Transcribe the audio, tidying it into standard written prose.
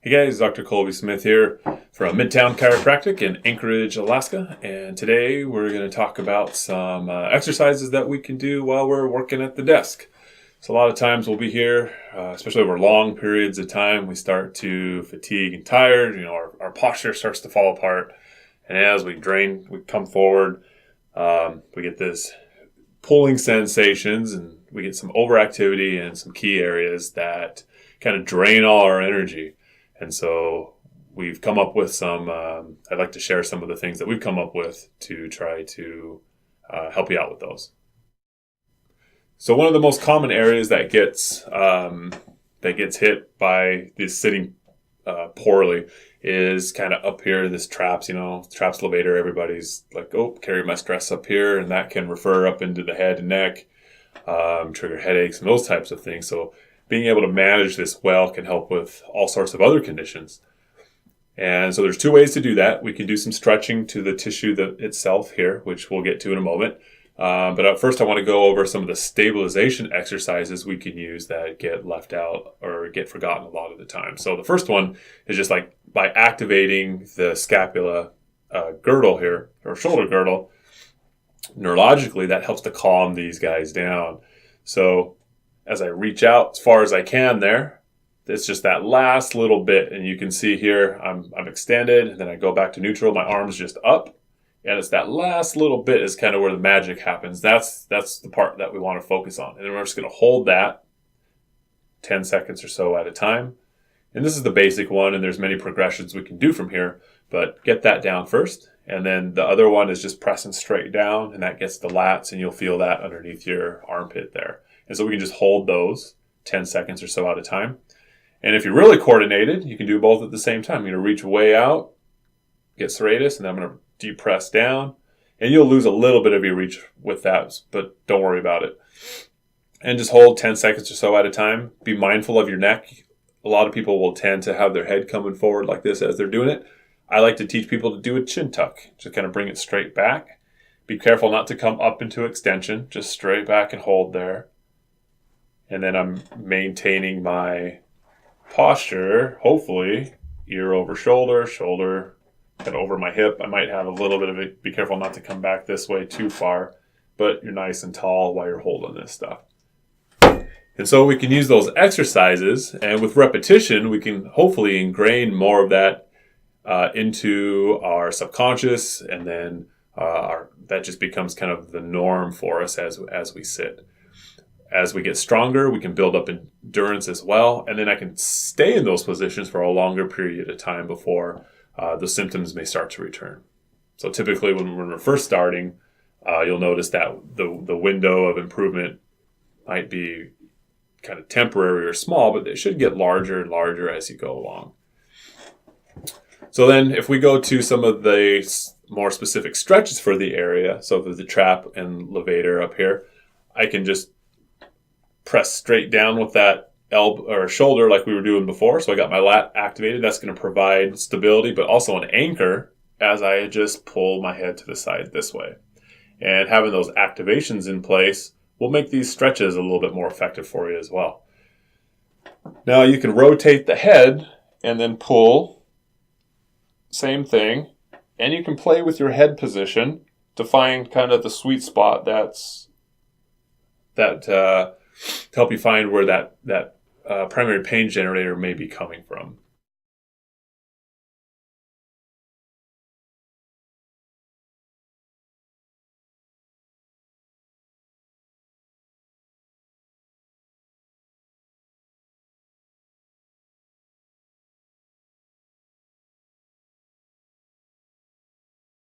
Hey guys, Dr. Colby Smith here from Midtown Chiropractic in Anchorage, Alaska. And today we're going to talk about some exercises that we can do while we're working at the desk. So a lot of times we'll be here, especially over long periods of time, we start to fatigue and tired. Our posture starts to fall apart. And as we come forward, we get this pulling sensations and we get some overactivity in some key areas that kind of drain all our energy. And so we've come up with some, I'd like to share some of the things that we've come up with to try to help you out with those. So one of the most common areas that gets hit by this sitting poorly is kind of up here, this traps levator. Everybody's like, oh, carry my stress up here, and that can refer up into the head and neck, trigger headaches and those types of things. So being able to manage this well can help with all sorts of other conditions. And so there's two ways to do that. We can do some stretching to the tissue itself here, which we'll get to in a moment. But first I want to go over some of the stabilization exercises we can use that get left out or get forgotten a lot of the time. So the first one is just like by activating the scapula girdle here, or shoulder girdle, neurologically, that helps to calm these guys down. So as I reach out as far as I can there, it's just that last little bit. And you can see here, I'm extended, and then I go back to neutral. My arm's just up. And it's that last little bit is kind of where the magic happens. That's the part that we want to focus on. And then we're just going to hold that 10 seconds or so at a time. And this is the basic one, and there's many progressions we can do from here. But get that down first. And then the other one is just pressing straight down, and that gets the lats, and you'll feel that underneath your armpit there. And so we can just hold those 10 seconds or so at a time. And if you're really coordinated, you can do both at the same time. You're going to reach way out, get serratus, and then I'm going to deep press down. And you'll lose a little bit of your reach with that, but don't worry about it. And just hold 10 seconds or so at a time. Be mindful of your neck. A lot of people will tend to have their head coming forward like this as they're doing it. I like to teach people to do a chin tuck. Just kind of bring it straight back. Be careful not to come up into extension. Just straight back and hold there. And then I'm maintaining my posture, hopefully, ear over shoulder, shoulder kind of over my hip. I might have a little bit of it. Be careful not to come back this way too far, but you're nice and tall while you're holding this stuff. And so we can use those exercises, and with repetition, we can hopefully ingrain more of that into our subconscious, and then that just becomes kind of the norm for us as we sit. As we get stronger, we can build up endurance as well. And then I can stay in those positions for a longer period of time before the symptoms may start to return. So typically when we're first starting, you'll notice that the window of improvement might be kind of temporary or small, but it should get larger and larger as you go along. So then if we go to some of the more specific stretches for the area, so for the trap and levator up here, I can just press straight down with that elbow or shoulder like we were doing before. So I got my lat activated. That's going to provide stability, but also an anchor as I just pull my head to the side this way. And having those activations in place will make these stretches a little bit more effective for you as well. Now you can rotate the head and then pull. Same thing. And you can play with your head position to find kind of the sweet spot to help you find where that primary pain generator may be coming from.